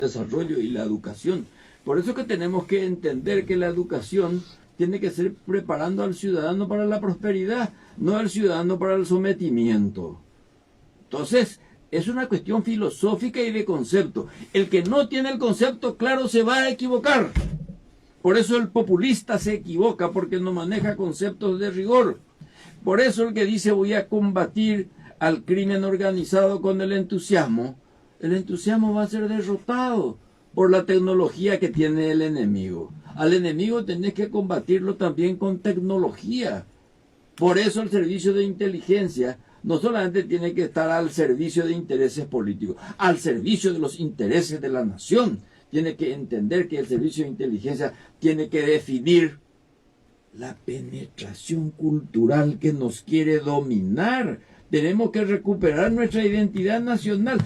desarrollo y la educación. Por eso que tenemos que entender que la educación tiene que ser preparando al ciudadano para la prosperidad, no al ciudadano para el sometimiento. Entonces, es una cuestión filosófica y de concepto. El que no tiene el concepto claro se va a equivocar. Por eso el populista se equivoca, porque no maneja conceptos de rigor. Por eso el que dice voy a combatir al crimen organizado con el entusiasmo va a ser derrotado por la tecnología que tiene el enemigo. Al enemigo tenés que combatirlo también con tecnología. Por eso el servicio de inteligencia no solamente tiene que estar al servicio de intereses políticos, al servicio de los intereses de la nación. Tiene que entender que el servicio de inteligencia tiene que definir la penetración cultural que nos quiere dominar. Tenemos que recuperar nuestra identidad nacional.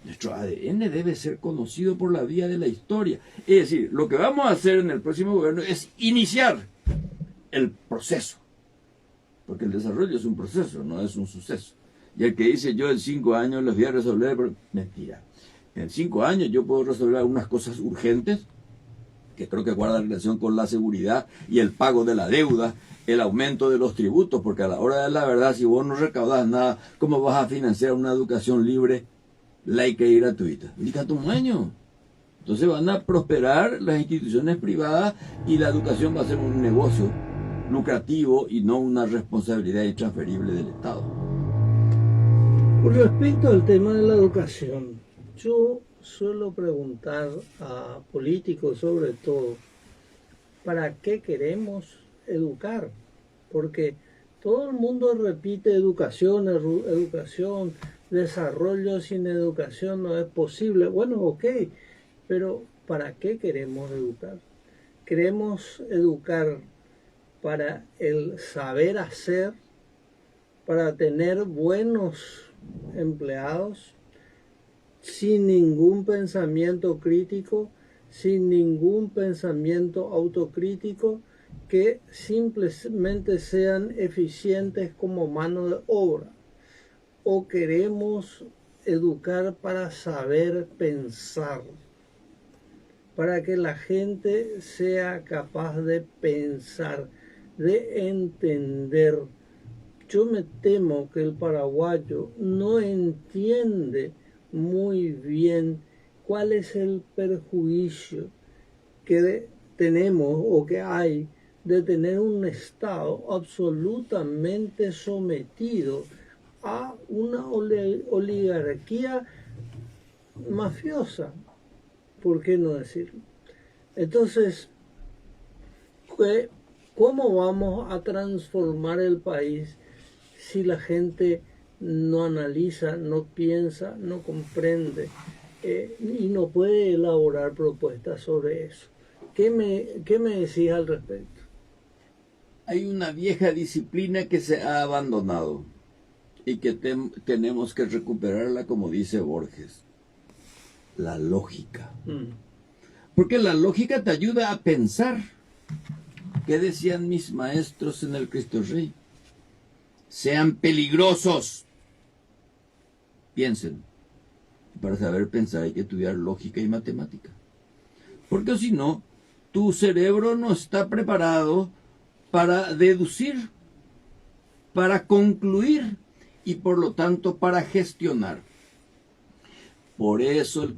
Nuestro ADN debe ser conocido por la vía de la historia. Es decir, lo que vamos a hacer en el próximo gobierno es iniciar el proceso. Porque el desarrollo es un proceso, no es un suceso. Y el que dice yo en 5 años les voy a resolver, mentira. En 5 años yo puedo resolver algunas cosas urgentes, que creo que guardan relación con la seguridad y el pago de la deuda, el aumento de los tributos, porque a la hora de la verdad, si vos no recaudás nada, ¿cómo vas a financiar una educación libre, laica y gratuita? Indica tu año. Entonces van a prosperar las instituciones privadas y la educación va a ser un negocio lucrativo y no una responsabilidad intransferible del Estado. Con respecto al tema de la educación, yo suelo preguntar a políticos sobre todo, ¿para qué queremos educar? Porque todo el mundo repite educación, educación, desarrollo sin educación no es posible. Bueno, ok, pero ¿para qué queremos educar? Queremos educar para el saber hacer, para tener buenos empleados, sin ningún pensamiento crítico, sin ningún pensamiento autocrítico, que simplemente sean eficientes como mano de obra. O queremos educar para saber pensar, para que la gente sea capaz de pensar, de entender. Yo me temo que el paraguayo no entiende muy bien cuál es el perjuicio que tenemos o que hay de tener un Estado absolutamente sometido a una oligarquía mafiosa, ¿por qué no decirlo? Entonces, ¿cómo vamos a transformar el país si la gente no analiza, no piensa, no comprende y no puede elaborar propuestas sobre eso? ¿Qué me decís al respecto? Hay una vieja disciplina que se ha abandonado y que tenemos que recuperarla, como dice Borges: la lógica. Porque la lógica te ayuda a pensar. ¿Qué decían mis maestros en el Cristo Rey? Sean peligrosos. Piensen. Para saber pensar hay que estudiar lógica y matemática. Porque si no, tu cerebro no está preparado para deducir, para concluir y por lo tanto para gestionar. Por eso el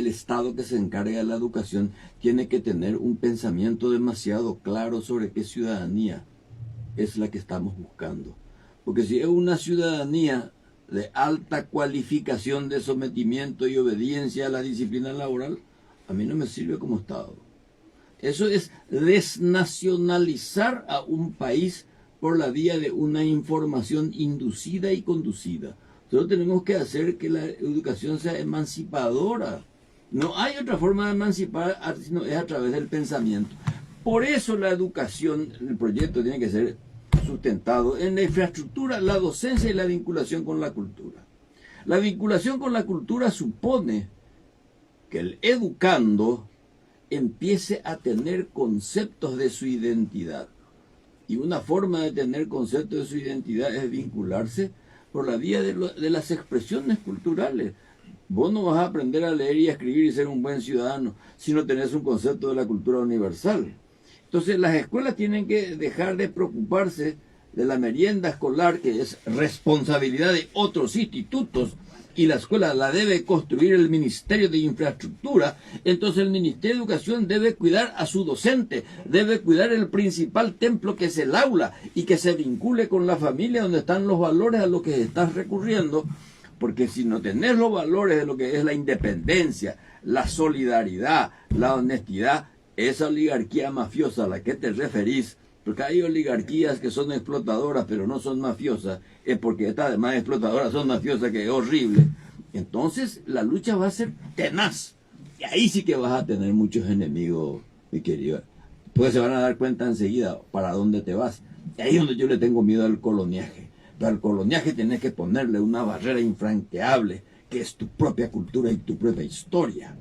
Estado que se encarga de la educación, tiene que tener un pensamiento demasiado claro sobre qué ciudadanía es la que estamos buscando. Porque si es una ciudadanía de alta cualificación de sometimiento y obediencia a la disciplina laboral, a mí no me sirve como Estado. Eso es desnacionalizar a un país por la vía de una información inducida y conducida. Nosotros tenemos que hacer que la educación sea emancipadora. No hay otra forma de emancipar, sino es a través del pensamiento. Por eso la educación, el proyecto tiene que ser sustentado en la infraestructura, la docencia y la vinculación con la cultura. La vinculación con la cultura supone que el educando empiece a tener conceptos de su identidad. Y una forma de tener conceptos de su identidad es vincularse por la vía de las expresiones culturales. Vos no vas a aprender a leer y a escribir y ser un buen ciudadano si no tenés un concepto de la cultura universal. Entonces las escuelas tienen que dejar de preocuparse de la merienda escolar, que es responsabilidad de otros institutos, y la escuela la debe construir el Ministerio de Infraestructura. Entonces el Ministerio de Educación debe cuidar a su docente, debe cuidar el principal templo, que es el aula, y que se vincule con la familia, donde están los valores a los que estás recurriendo. Porque si no tenés los valores de lo que es la independencia, la solidaridad, la honestidad, esa oligarquía mafiosa a la que te referís, porque hay oligarquías que son explotadoras pero no son mafiosas, es porque estas demás explotadoras son mafiosas, que es horrible. Entonces la lucha va a ser tenaz, y ahí sí que vas a tener muchos enemigos, mi querido, pues se van a dar cuenta enseguida para dónde te vas. Y ahí es donde yo le tengo miedo al coloniaje. Pero al coloniaje tienes que ponerle una barrera infranqueable, que es tu propia cultura y tu propia historia.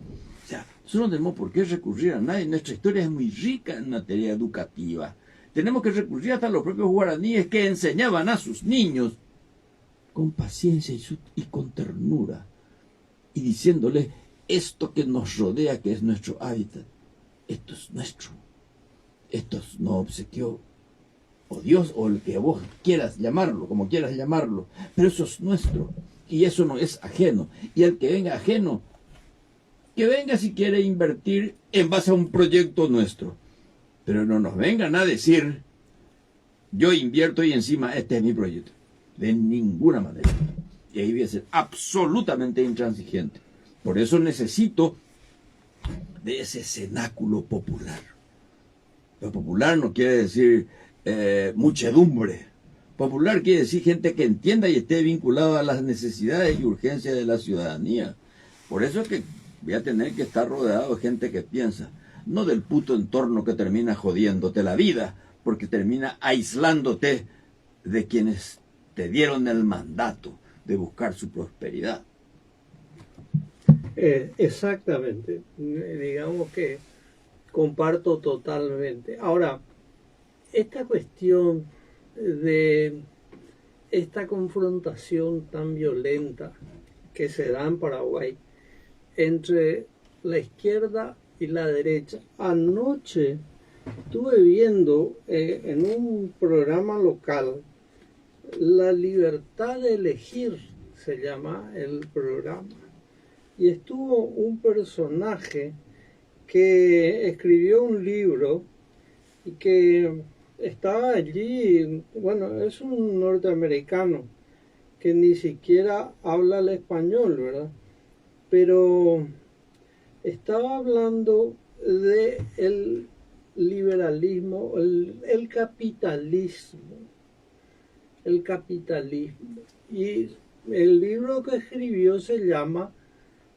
O sea, nosotros no tenemos por qué recurrir a nadie. Nuestra historia es muy rica en materia educativa. Tenemos que recurrir hasta los propios guaraníes, que enseñaban a sus niños con paciencia y con ternura, y diciéndoles: esto que nos rodea, que es nuestro hábitat, esto es nuestro. Esto nos obsequió o Dios, o el que vos quieras llamarlo, como quieras llamarlo, pero eso es nuestro, y eso no es ajeno. Y el que venga ajeno, que venga si quiere invertir en base a un proyecto nuestro, pero no nos vengan a decir: yo invierto y encima este es mi proyecto. De ninguna manera. Y ahí voy a ser absolutamente intransigente. Por eso necesito de ese cenáculo popular. Lo popular no quiere decir muchedumbre. Popular quiere decir gente que entienda y esté vinculada a las necesidades y urgencias de la ciudadanía. Por eso es que voy a tener que estar rodeado de gente que piensa, no del puto entorno que termina jodiéndote la vida, porque termina aislándote de quienes te dieron el mandato de buscar su prosperidad. Exactamente. Digamos que comparto totalmente. Ahora, esta cuestión de esta confrontación tan violenta que se da en Paraguay entre la izquierda y la derecha. Anoche estuve viendo en un programa local, La Libertad de Elegir se llama el programa, y estuvo un personaje que escribió un libro y que estaba allí. Bueno, es un norteamericano que ni siquiera habla el español, ¿verdad? Pero estaba hablando de el liberalismo, el capitalismo. El capitalismo. Y el libro que escribió se llama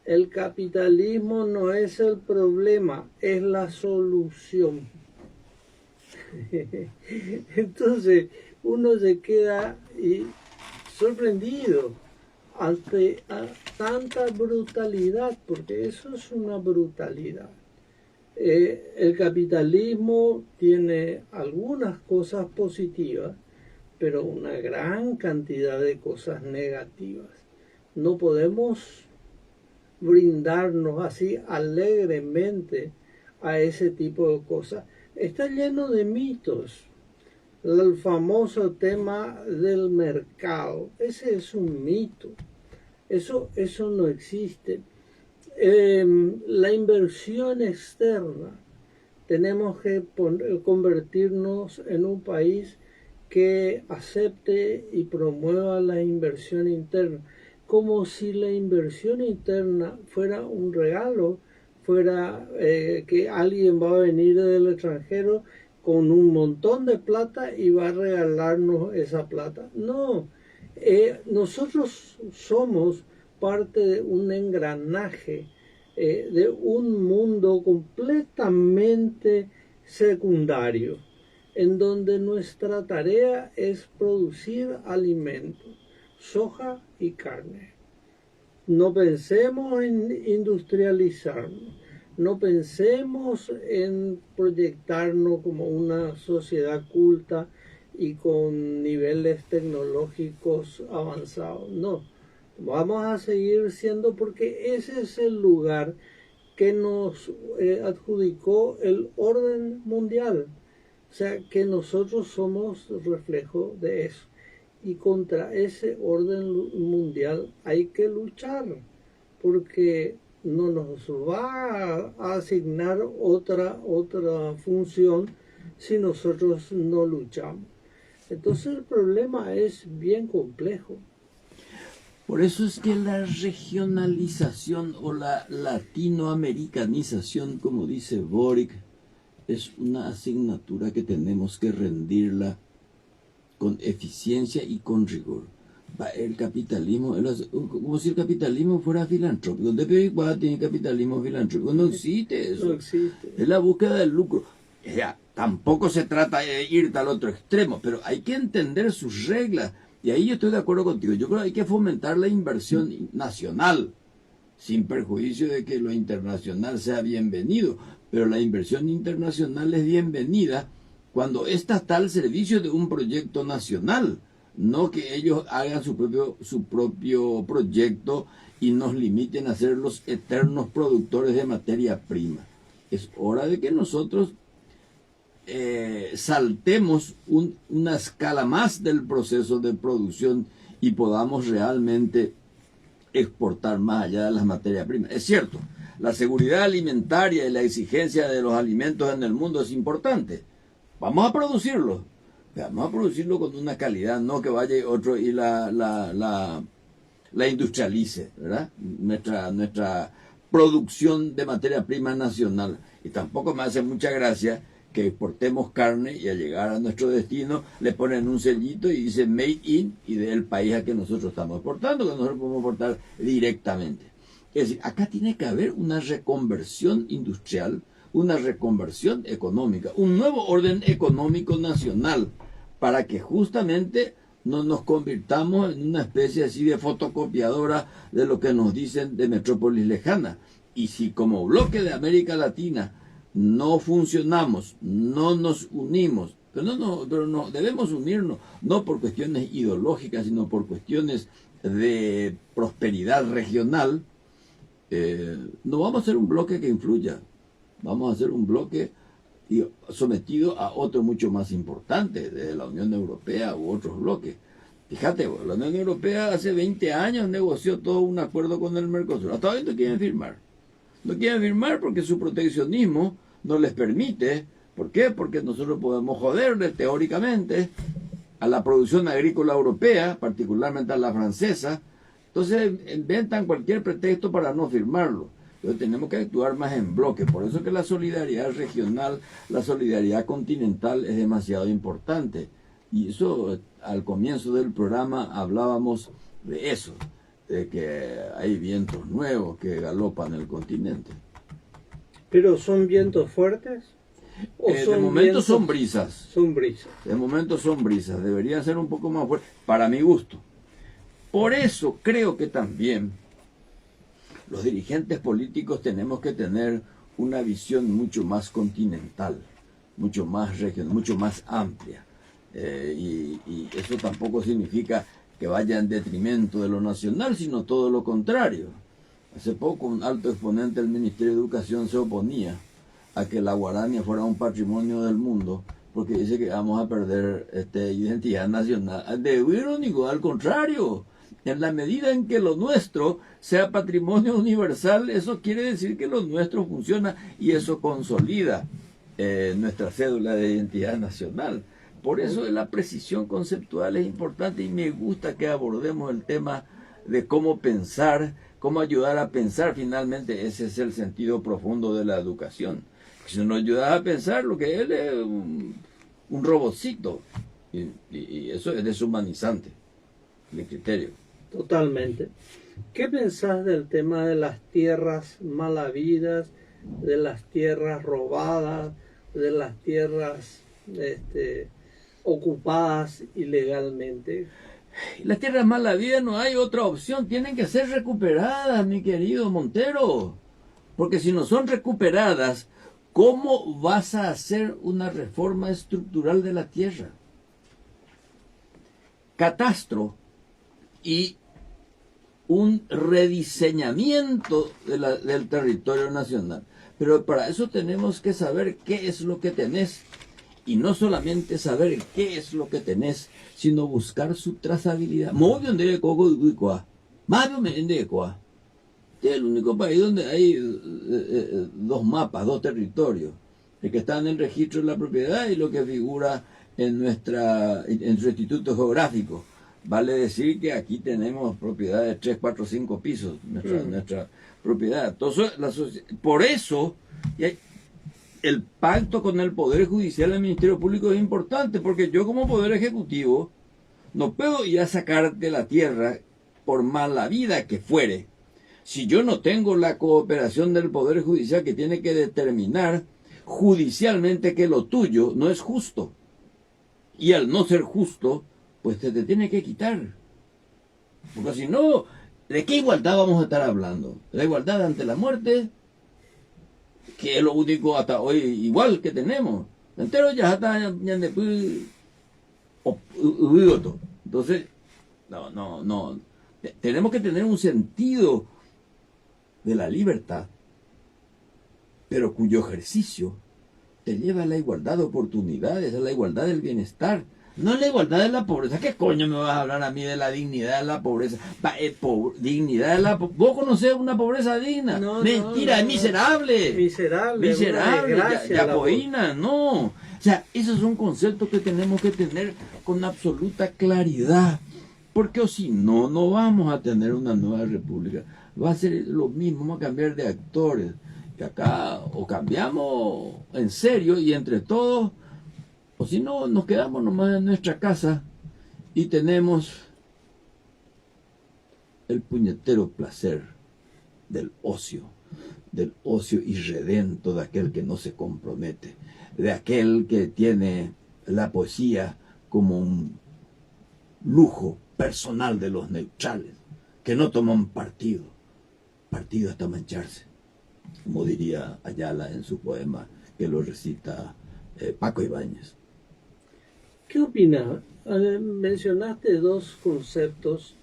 El capitalismo no es el problema, es la solución. Entonces uno se queda sorprendido ante tanta brutalidad, porque eso es una brutalidad. El capitalismo tiene algunas cosas positivas, pero una gran cantidad de cosas negativas. No podemos brindarnos así alegremente a ese tipo de cosas. Está lleno de mitos. El famoso tema del mercado, ese es un mito. Eso no existe. La inversión externa, tenemos que convertirnos en un país que acepte y promueva la inversión interna, como si la inversión interna fuera un regalo, fuera que alguien va a venir del extranjero con un montón de plata y va a regalarnos esa plata. No, nosotros somos parte de un engranaje, de un mundo completamente secundario, en donde nuestra tarea es producir alimentos, soja y carne. No pensemos en industrializarnos, no pensemos en proyectarnos como una sociedad culta y con niveles tecnológicos avanzados. No, vamos a seguir siendo, porque ese es el lugar que nos adjudicó el orden mundial. O sea, que nosotros somos reflejo de eso. Y contra ese orden mundial hay que luchar, porque no nos va a asignar otra función si nosotros no luchamos. Entonces el problema es bien complejo. Por eso es que la regionalización o la latinoamericanización, como dice Boric, es una asignatura que tenemos que rendirla con eficiencia y con rigor. El capitalismo, como si el capitalismo fuera filantrópico. ¿Dónde igual tiene capitalismo filantrópico? No existe eso. No existe. Es la búsqueda del lucro. O sea, tampoco se trata de ir al otro extremo, pero hay que entender sus reglas. Y ahí yo estoy de acuerdo contigo. Yo creo que hay que fomentar la inversión nacional, sin perjuicio de que lo internacional sea bienvenido. Pero la inversión internacional es bienvenida cuando ésta está al servicio de un proyecto nacional, no que ellos hagan su propio proyecto y nos limiten a ser los eternos productores de materia prima. Es hora de que nosotros saltemos una escala más del proceso de producción y podamos realmente exportar más allá de las materias primas. Es cierto, la seguridad alimentaria y la exigencia de los alimentos en el mundo es importante. Vamos a producirlo con una calidad, no que vaya otro y la industrialice, ¿verdad? Nuestra producción de materia prima nacional. Y tampoco me hace mucha gracia que exportemos carne y al llegar a nuestro destino le ponen un sellito y dice made in y del país a que nosotros estamos exportando, que nosotros podemos exportar directamente. Es decir, acá tiene que haber una reconversión industrial, una reconversión económica, un nuevo orden económico nacional, para que justamente no nos convirtamos en una especie así de fotocopiadora de lo que nos dicen de metrópolis lejana. Y si como bloque de América Latina no funcionamos, no nos unimos, pero no debemos unirnos, no por cuestiones ideológicas, sino por cuestiones de prosperidad regional, no vamos a ser un bloque que influya, vamos a ser un bloque sometido a otro mucho más importante, de la Unión Europea u otros bloques. Fíjate, la Unión Europea hace 20 años negoció todo un acuerdo con el Mercosur. Hasta hoy no quieren firmar. No quieren firmar porque su proteccionismo no les permite. ¿Por qué? Porque nosotros podemos joderle teóricamente a la producción agrícola europea, particularmente a la francesa. Entonces inventan cualquier pretexto para no firmarlo. Entonces tenemos que actuar más en bloque. Por eso que la solidaridad regional, la solidaridad continental es demasiado importante. Y eso, al comienzo del programa hablábamos de eso, de que hay vientos nuevos que galopan el continente. ¿Pero son vientos fuertes? ¿O de momento son brisas. Son brisas. De momento son brisas. Deberían ser un poco más fuertes, para mi gusto. Por eso creo que también los dirigentes políticos tenemos que tener una visión mucho más continental, mucho más regional, mucho más amplia. Y eso tampoco significa que vaya en detrimento de lo nacional, sino todo lo contrario. Hace poco un alto exponente del Ministerio de Educación se oponía a que la guarania fuera un patrimonio del mundo, porque dice que vamos a perder identidad nacional. De irónico, al contrario. En la medida en que lo nuestro sea patrimonio universal, eso quiere decir que lo nuestro funciona y eso consolida nuestra cédula de identidad nacional. Por eso la precisión conceptual es importante y me gusta que abordemos el tema de cómo pensar, cómo ayudar a pensar. Finalmente ese es el sentido profundo de la educación. Si nos ayudas a pensar, lo que él es un robotcito y eso es deshumanizante, el criterio. Totalmente. ¿Qué pensás del tema de las tierras mal habidas, de las tierras robadas, de las tierras ocupadas ilegalmente? Las tierras mal habidas no hay otra opción, tienen que ser recuperadas, mi querido Montero. Porque si no son recuperadas, ¿cómo vas a hacer una reforma estructural de la tierra? catastro y un rediseñamiento del territorio nacional. Pero para eso tenemos que saber qué es lo que tenés. Y no solamente saber qué es lo que tenés, sino buscar su trazabilidad. Este es el único país donde hay dos mapas, dos territorios. El que está en el registro de la propiedad y lo que figura en nuestro instituto geográfico. Vale decir que aquí tenemos propiedades de 3, 4, 5 pisos, nuestra propiedad. Entonces, por eso, el pacto con el Poder Judicial y el Ministerio Público es importante, porque yo como Poder Ejecutivo no puedo ir a sacarte la tierra por mala vida que fuere. Si yo no tengo la cooperación del Poder Judicial, que tiene que determinar judicialmente que lo tuyo no es justo. Y al no ser justo, pues te tiene que quitar. Porque si no, ¿de qué igualdad vamos a estar hablando? ¿La igualdad ante la muerte? Que es lo único hasta hoy igual que tenemos. Entero ya está entonces, no. Tenemos que tener un sentido de la libertad, pero cuyo ejercicio te lleva a la igualdad de oportunidades, a la igualdad del bienestar, no la igualdad de la pobreza. ¿Qué coño me vas a hablar a mí de la dignidad de la pobreza? Dignidad de la ¿Vos conocés una pobreza digna? No, mentira, es miserable. Miserable, yapoína, no. O sea, esos son conceptos que tenemos que tener con absoluta claridad, porque o si no, no vamos a tener una nueva república. Va a ser lo mismo, vamos a cambiar de actores. Que acá o cambiamos en serio y entre todos, o si no, nos quedamos nomás en nuestra casa y tenemos el puñetero placer del ocio irredento de aquel que no se compromete, de aquel que tiene la poesía como un lujo personal de los neutrales, que no toman partido hasta mancharse, como diría Ayala en su poema que lo recita Paco Ibáñez. ¿Qué opinas? Mencionaste dos conceptos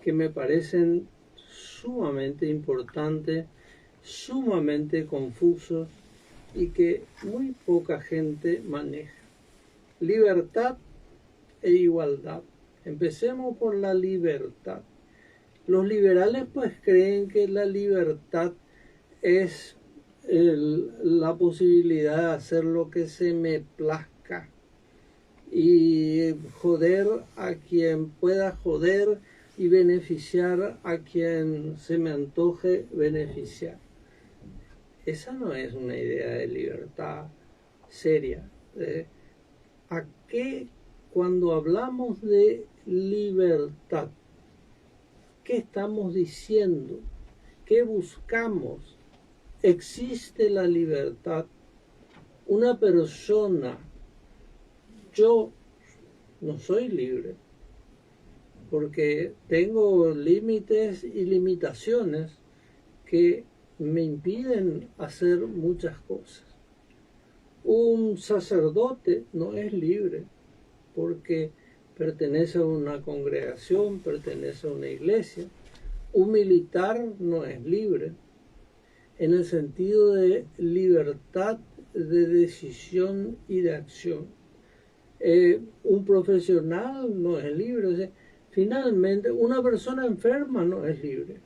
que me parecen sumamente importantes, sumamente confusos y que muy poca gente maneja. Libertad e igualdad. Empecemos por la libertad. Los liberales pues creen que la libertad es la posibilidad de hacer lo que se me plazca y joder a quien pueda joder y beneficiar a quien se me antoje beneficiar. Esa no es una idea de libertad seria. ¿A qué, cuando hablamos de libertad, qué estamos diciendo? ¿Qué buscamos? ¿Existe la libertad? Una persona, yo no soy libre, porque tengo límites y limitaciones que me impiden hacer muchas cosas. Un sacerdote no es libre, porque pertenece a una congregación, pertenece a una iglesia. Un militar no es libre, en el sentido de libertad de decisión y de acción. Un profesional no es libre. O sea, finalmente, una persona enferma no es libre.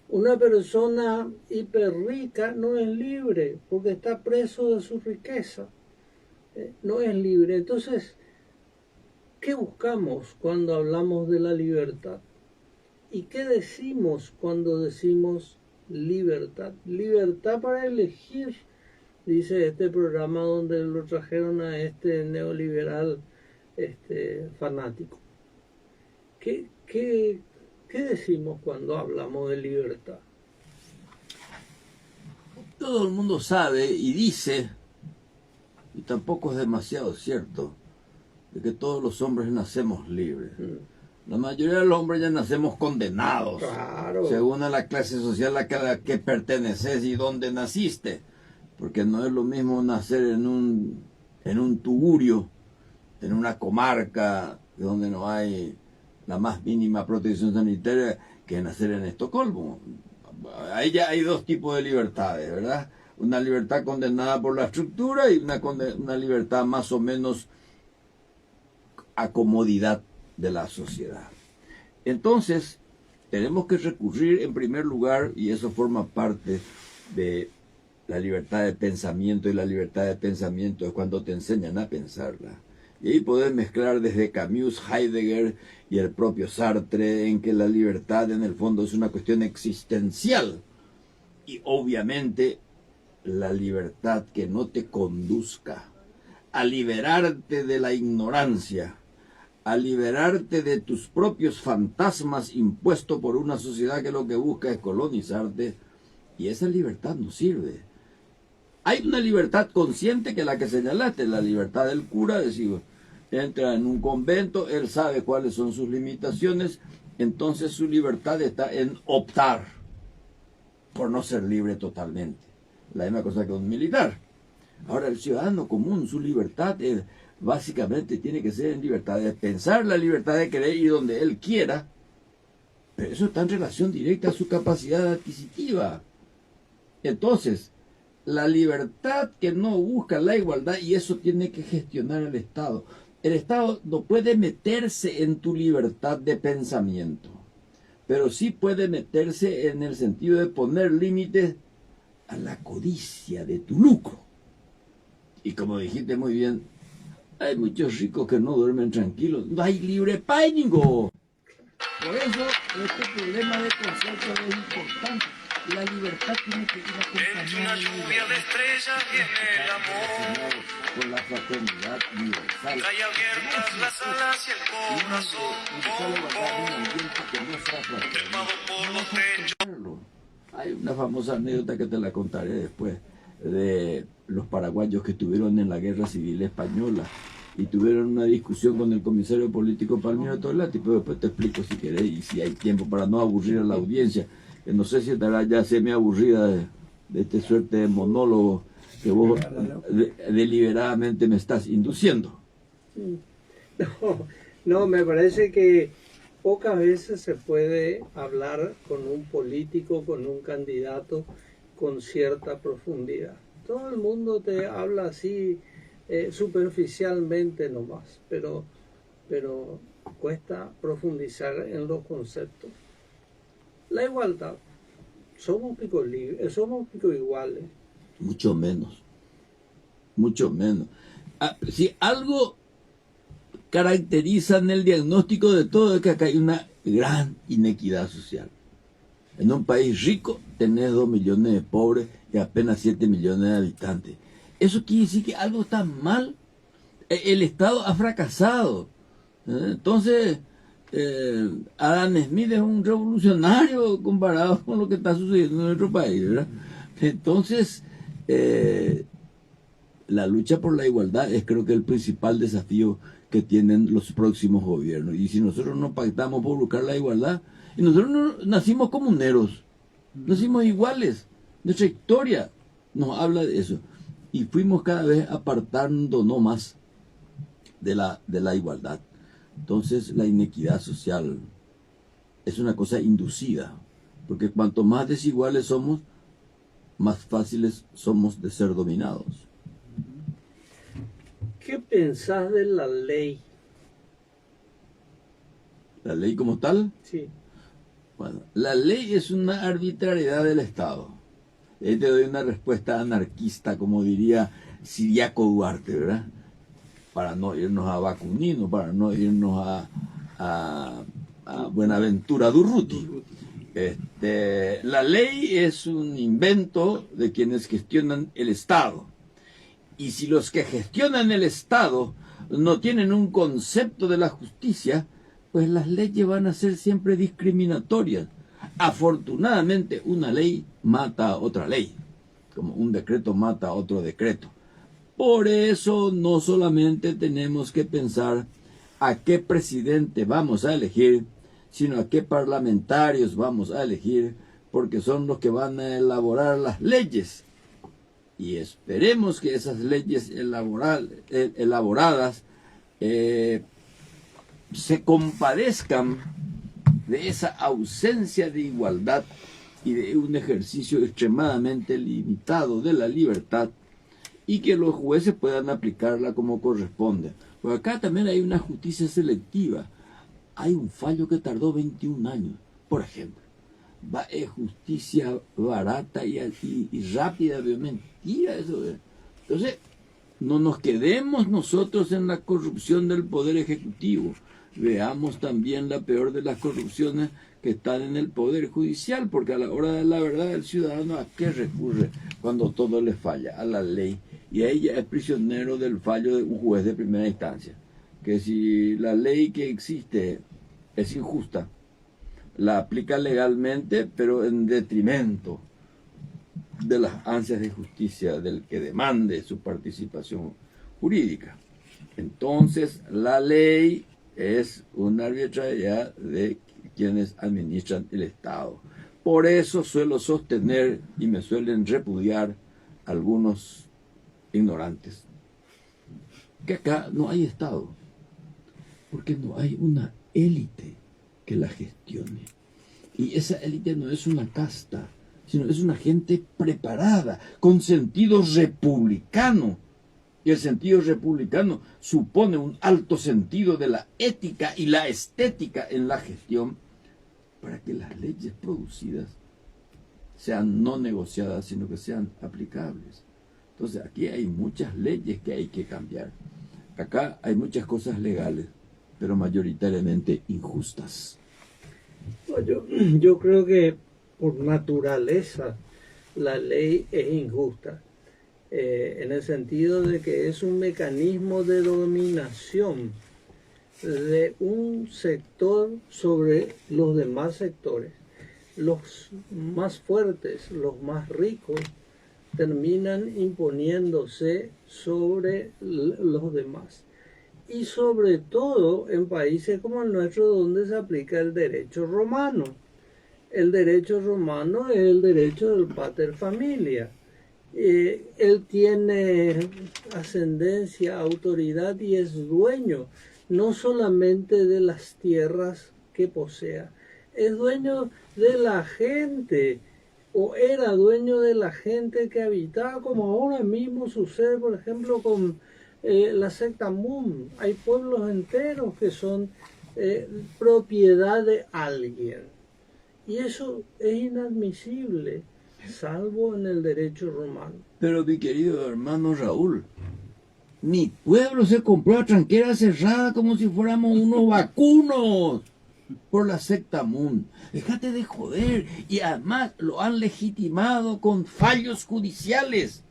Una persona hiperrica no es libre porque está preso de su riqueza. No es libre. Entonces, ¿qué buscamos cuando hablamos de la libertad? ¿Y qué decimos cuando decimos libertad? Libertad para elegir, dice este programa donde lo trajeron a este neoliberal fanático. ¿Qué decimos cuando hablamos de libertad? Todo el mundo sabe y dice, y tampoco es demasiado cierto, de que todos los hombres nacemos libres. La mayoría de los hombres ya nacemos condenados, claro, según a la clase social a la que perteneces y dónde naciste, porque no es lo mismo nacer en un tugurio, en una comarca donde no hay la más mínima protección sanitaria, que nacer en Estocolmo. Ahí ya hay dos tipos de libertades, ¿verdad? Una libertad condenada por la estructura y una libertad más o menos a comodidad de la sociedad. Entonces, tenemos que recurrir en primer lugar, y eso forma parte de la libertad de pensamiento, y la libertad de pensamiento es cuando te enseñan a pensarla. Y ahí podés mezclar desde Camus, Heidegger y el propio Sartre, en que la libertad en el fondo es una cuestión existencial. Y obviamente la libertad que no te conduzca a liberarte de la ignorancia, a liberarte de tus propios fantasmas impuestos por una sociedad que lo que busca es colonizarte, y esa libertad no sirve. Hay una libertad consciente que es la que señalaste, la libertad del cura, decir, entra en un convento, él sabe cuáles son sus limitaciones, entonces su libertad está en optar por no ser libre totalmente. La misma cosa que un militar. Ahora, el ciudadano común, su libertad básicamente tiene que ser en libertad de pensar, la libertad de querer ir donde él quiera, pero eso está en relación directa a su capacidad adquisitiva. Entonces, la libertad que no busca la igualdad, y eso tiene que gestionar el Estado. El Estado no puede meterse en tu libertad de pensamiento, pero sí puede meterse en el sentido de poner límites a la codicia de tu lucro. Y como dijiste muy bien, hay muchos ricos que no duermen tranquilos. No hay libre pánico. Por eso este problema de concepto es importante. La libertad tiene que ir acompañada entre una lluvia de estrellas viene el amor. Con la fraternidad universal. Trae abiertas las alas y el corazón. Quemado por los techos. Hay una famosa anécdota que te la contaré después, de los paraguayos que estuvieron en la Guerra Civil Española y tuvieron una discusión con el comisario político Palmiro Togliatti, pero después te explico si querés y si hay tiempo para no aburrir a la audiencia, que no sé si estará ya semi aburrida de esta suerte de monólogo que vos deliberadamente me estás induciendo. No, me parece que pocas veces se puede hablar con un político, con un candidato, con cierta profundidad. Todo el mundo te habla así superficialmente nomás, pero cuesta profundizar en los conceptos. La igualdad, somos pico iguales. Mucho menos, mucho menos. Si algo caracteriza en el diagnóstico de todo es que acá hay una gran inequidad social. En un país rico tenés 2 millones de pobres y apenas 7 millones de habitantes. Eso quiere decir que algo está mal. El Estado ha fracasado. Entonces, Adam Smith es un revolucionario comparado con lo que está sucediendo en nuestro país, ¿verdad? Entonces, la lucha por la igualdad es creo que el principal desafío que tienen los próximos gobiernos. Y si nosotros no pactamos por buscar la igualdad, y nosotros no nacimos comuneros, nacimos iguales, nuestra historia nos habla de eso. Y fuimos cada vez apartándonos más de la igualdad. Entonces la inequidad social es una cosa inducida, porque cuanto más desiguales somos, más fáciles somos de ser dominados. ¿Qué pensás de la ley? ¿La ley como tal? Sí. Bueno, la ley es una arbitrariedad del Estado. Ahí te doy una respuesta anarquista, como diría Siriaco Duarte, ¿verdad? Para no irnos a Bakunin, para no irnos a Buenaventura Durruti. La ley es un invento de quienes gestionan el Estado. Y si los que gestionan el Estado no tienen un concepto de la justicia, pues las leyes van a ser siempre discriminatorias. Afortunadamente, una ley mata a otra ley, como un decreto mata a otro decreto. Por eso no solamente tenemos que pensar a qué presidente vamos a elegir, sino a qué parlamentarios vamos a elegir, porque son los que van a elaborar las leyes. Y esperemos que esas leyes elaboradas se compadezcan de esa ausencia de igualdad y de un ejercicio extremadamente limitado de la libertad, y que los jueces puedan aplicarla como corresponde. Pues acá también hay una justicia selectiva. Hay un fallo que tardó 21 años, por ejemplo. Es justicia barata y rápida, de mentira eso. Entonces, no nos quedemos nosotros en la corrupción del Poder Ejecutivo. Veamos también la peor de las corrupciones que están en el Poder Judicial, porque a la hora de la verdad el ciudadano ¿a qué recurre cuando todo le falla? A la ley. Y ella es prisionero del fallo de un juez de primera instancia. Que si la ley que existe es injusta, la aplica legalmente, pero en detrimento de las ansias de justicia del que demande su participación jurídica. Entonces, la ley es una arbitrariedad de quienes administran el Estado. Por eso suelo sostener, y me suelen repudiar algunos ignorantes, que acá no hay Estado, porque no hay una élite que la gestione. Y esa élite no es una casta, sino es una gente preparada, con sentido republicano. Y el sentido republicano supone un alto sentido de la ética y la estética en la gestión, para que las leyes producidas sean no negociadas, sino que sean aplicables. Entonces aquí hay muchas leyes que hay que cambiar. Acá hay muchas cosas legales, pero mayoritariamente injustas. Yo creo que por naturaleza la ley es injusta, en el sentido de que es un mecanismo de dominación de un sector sobre los demás sectores. Los más fuertes, los más ricos, terminan imponiéndose sobre los demás. Y sobre todo en países como el nuestro, donde se aplica el derecho romano. El derecho romano es el derecho del pater familia. Él tiene ascendencia, autoridad y es dueño no solamente de las tierras que posea, es dueño de la gente, o era dueño de la gente que habitaba, como ahora mismo sucede, por ejemplo, con la secta Mun. Hay pueblos enteros que son propiedad de alguien. Y eso es inadmisible, salvo en el derecho romano. Pero mi querido hermano Raúl, mi pueblo se compró a tranquera cerrada como si fuéramos unos vacunos por la secta Mun. Déjate de joder. Y además lo han legitimado con fallos judiciales.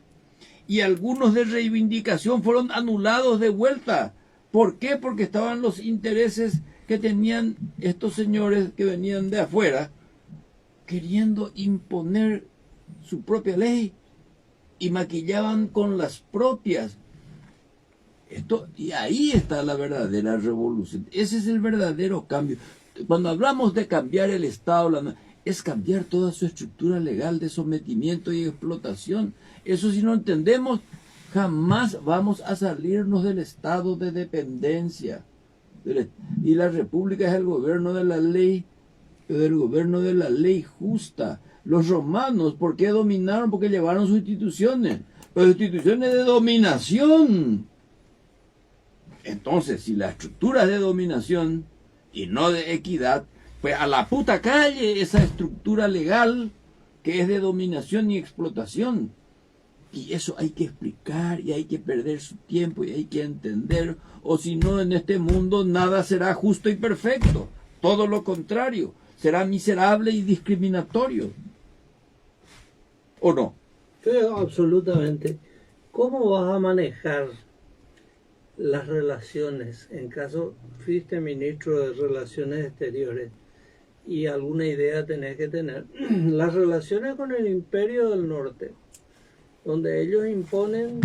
Y algunos de reivindicación fueron anulados de vuelta. ¿Por qué? Porque estaban los intereses que tenían estos señores que venían de afuera, queriendo imponer su propia ley, y maquillaban con las propias. Y ahí está la verdadera revolución. Ese es el verdadero cambio. Cuando hablamos de cambiar el Estado, es cambiar toda su estructura legal de sometimiento y explotación. Eso, si no entendemos, jamás vamos a salirnos del estado de dependencia. Y la república es el gobierno de la ley, pero el gobierno de la ley justa. Los romanos, ¿por qué dominaron? Porque llevaron sus instituciones, pero instituciones de dominación. Entonces, si la estructura es de dominación y no de equidad, pues a la puta calle esa estructura legal que es de dominación y explotación. Y eso hay que explicar, y hay que perder su tiempo, y hay que entender, o si no, en este mundo nada será justo y perfecto. Todo lo contrario, será miserable y discriminatorio. ¿O no? Sí, absolutamente. ¿Cómo vas a manejar las relaciones, en caso fuiste ministro de Relaciones Exteriores y alguna idea tenés que tener, las relaciones con el Imperio del Norte, donde ellos imponen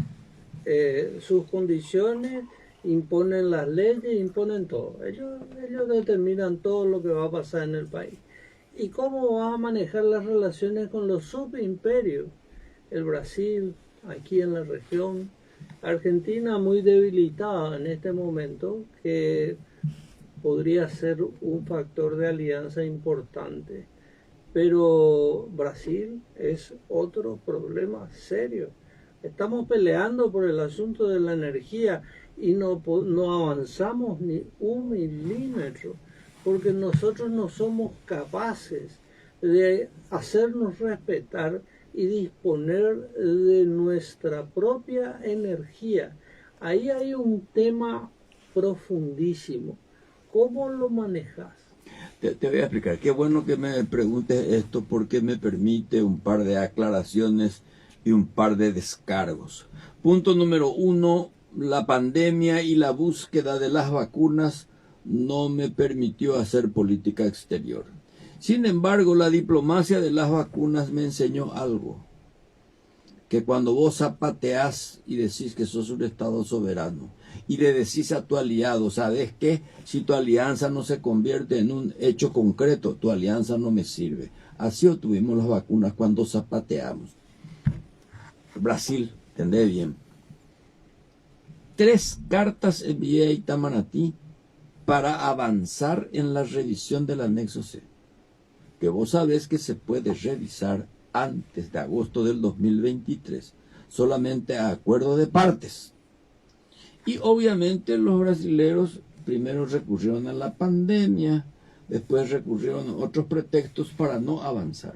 sus condiciones, imponen las leyes, imponen todo. Ellos determinan todo lo que va a pasar en el país. ¿Y cómo vas a manejar las relaciones con los subimperios? El Brasil, aquí en la región, Argentina muy debilitada en este momento, que podría ser un factor de alianza importante. Pero Brasil es otro problema serio. Estamos peleando por el asunto de la energía y no avanzamos ni un milímetro, porque nosotros no somos capaces de hacernos respetar y disponer de nuestra propia energía. Ahí hay un tema profundísimo. ¿Cómo lo manejas? Te voy a explicar. Qué bueno que me preguntes esto porque me permite un par de aclaraciones y un par de descargos. Punto número 1, la pandemia y la búsqueda de las vacunas no me permitió hacer política exterior. Sin embargo, la diplomacia de las vacunas me enseñó algo. Que cuando vos zapateás y decís que sos un Estado soberano y le decís a tu aliado, ¿sabes qué? Si tu alianza no se convierte en un hecho concreto, tu alianza no me sirve. Así obtuvimos las vacunas cuando zapateamos. Brasil, entendé bien. 3 cartas envié a Itamaraty para avanzar en la revisión del anexo C. Que vos sabés que se puede revisar antes de agosto del 2023, solamente a acuerdo de partes. Y obviamente los brasileros primero recurrieron a la pandemia, después recurrieron a otros pretextos para no avanzar.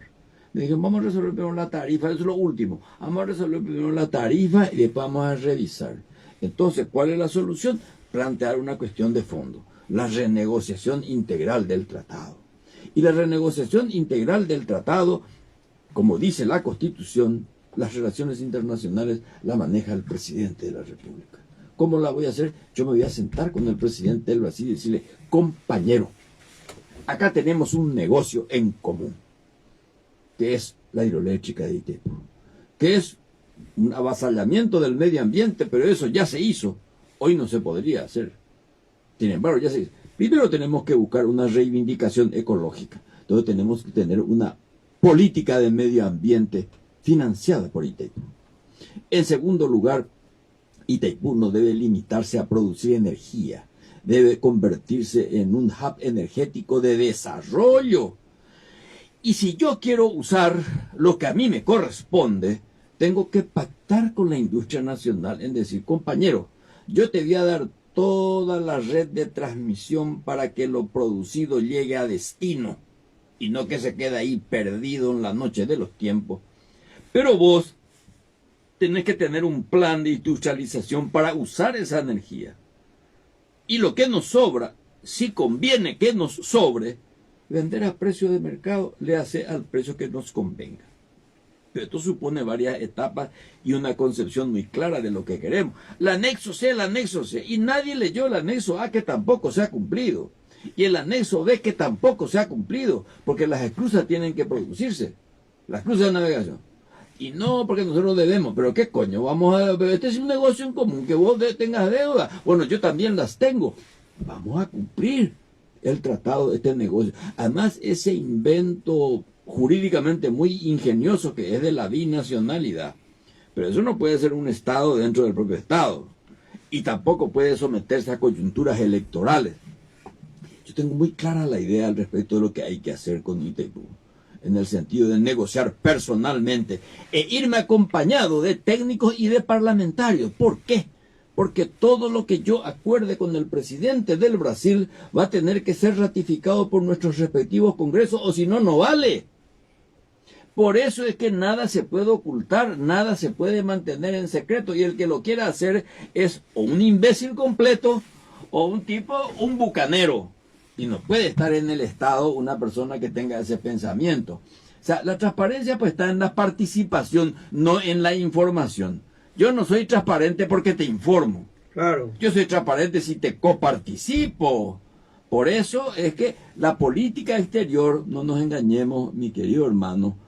Me dijeron, vamos a resolver primero la tarifa, eso es lo último, vamos a resolver primero la tarifa y después vamos a revisar. Entonces, ¿cuál es la solución? Plantear una cuestión de fondo, la renegociación integral del tratado. Y la renegociación integral del tratado, como dice la Constitución, las relaciones internacionales la maneja el presidente de la República. ¿Cómo la voy a hacer? Yo me voy a sentar con el presidente del Brasil y decirle, compañero, acá tenemos un negocio en común, que es la hidroeléctrica de Itaipu, que es un avasallamiento del medio ambiente, pero eso ya se hizo, hoy no se podría hacer. Sin embargo, ya se hizo. Primero tenemos que buscar una reivindicación ecológica, entonces tenemos que tener una política de medio ambiente financiada por Itaipu. En segundo lugar, Itaipu no debe limitarse a producir energía, debe convertirse en un hub energético de desarrollo. Y si yo quiero usar lo que a mí me corresponde, tengo que pactar con la industria nacional en decir, compañero, yo te voy a dar toda la red de transmisión para que lo producido llegue a destino y no que se quede ahí perdido en la noche de los tiempos. Pero vos tenés que tener un plan de industrialización para usar esa energía. Y lo que nos sobra, si conviene que nos sobre, vender a precio de mercado, le hace al precio que nos convenga. Pero esto supone varias etapas y una concepción muy clara de lo que queremos. El anexo C, y nadie leyó el anexo A que tampoco se ha cumplido. Y el anexo B que tampoco se ha cumplido, porque las esclusas tienen que producirse, las esclusas de navegación. Y no porque nosotros debemos, pero qué coño, este es un negocio en común, que vos tengas deuda. Bueno, yo también las tengo. Vamos a cumplir el tratado de este negocio. Además, ese invento jurídicamente muy ingenioso que es de la binacionalidad. Pero eso no puede ser un Estado dentro del propio Estado. Y tampoco puede someterse a coyunturas electorales. Yo tengo muy clara la idea al respecto de lo que hay que hacer con Itaipu, en el sentido de negociar personalmente e irme acompañado de técnicos y de parlamentarios. ¿Por qué? Porque todo lo que yo acuerde con el presidente del Brasil va a tener que ser ratificado por nuestros respectivos congresos, o si no, no vale. Por eso es que nada se puede ocultar, nada se puede mantener en secreto, y el que lo quiera hacer es o un imbécil completo o un bucanero. Y no puede estar en el Estado una persona que tenga ese pensamiento. O sea, la transparencia pues está en la participación, no en la información. Yo no soy transparente porque te informo. Claro. Yo soy transparente si te coparticipo. Por eso es que la política exterior, no nos engañemos, mi querido hermano,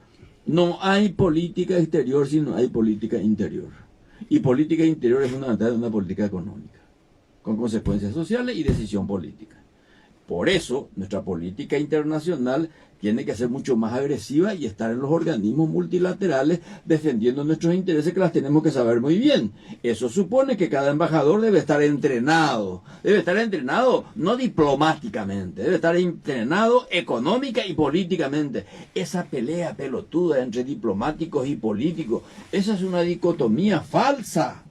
no hay política exterior si no hay política interior. Y política interior es fundamental en una política económica, con consecuencias sociales y decisión política. Por eso, nuestra política internacional tiene que ser mucho más agresiva y estar en los organismos multilaterales defendiendo nuestros intereses, que las tenemos que saber muy bien. Eso supone que cada embajador debe estar entrenado no diplomáticamente, debe estar entrenado económica y políticamente. Esa pelea pelotuda entre diplomáticos y políticos, esa es una dicotomía falsa.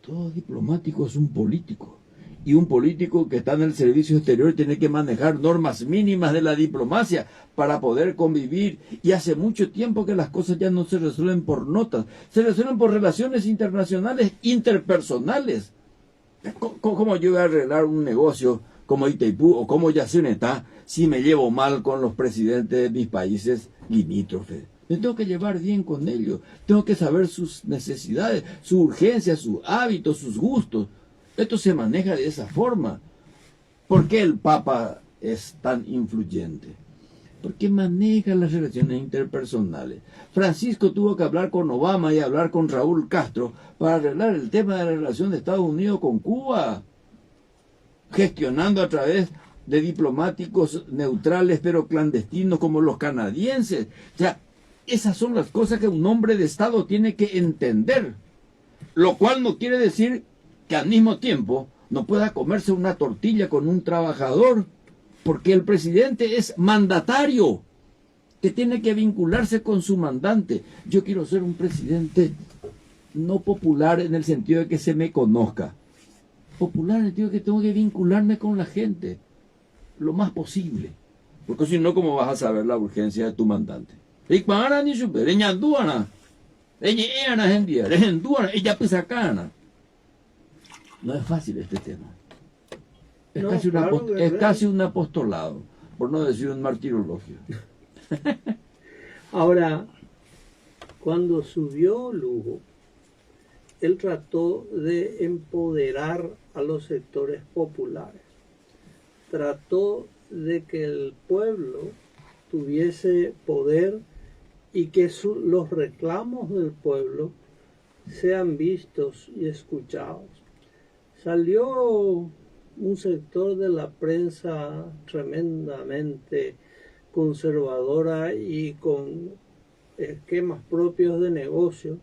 Todo diplomático es un político. Y un político que está en el servicio exterior tiene que manejar normas mínimas de la diplomacia para poder convivir. Y hace mucho tiempo que las cosas ya no se resuelven por notas, se resuelven por relaciones internacionales, interpersonales. ¿Cómo yo voy a arreglar un negocio como Itaipú o como Yacyretá si me llevo mal con los presidentes de mis países limítrofes? Me tengo que llevar bien con ellos, tengo que saber sus necesidades, su urgencia, sus hábitos, sus gustos. Esto se maneja de esa forma. ¿Por qué el Papa es tan influyente? Porque maneja las relaciones interpersonales. Francisco tuvo que hablar con Obama y hablar con Raúl Castro para arreglar el tema de la relación de Estados Unidos con Cuba, gestionando a través de diplomáticos neutrales pero clandestinos como los canadienses. O sea, esas son las cosas que un hombre de Estado tiene que entender. Lo cual no quiere decir que al mismo tiempo no pueda comerse una tortilla con un trabajador, porque el presidente es mandatario, que tiene que vincularse con su mandante. Yo quiero ser un presidente no popular en el sentido de que se me conozca, popular en el sentido de que tengo que vincularme con la gente lo más posible, porque si no, ¿cómo vas a saber la urgencia de tu mandante? No es fácil este tema. Es, No, casi, claro, es casi un apostolado, por no decir un martirologio. Ahora, cuando subió Lugo, él trató de empoderar a los sectores populares. Trató de que el pueblo tuviese poder y que los reclamos del pueblo sean vistos y escuchados. Salió un sector de la prensa tremendamente conservadora y con esquemas propios de negocio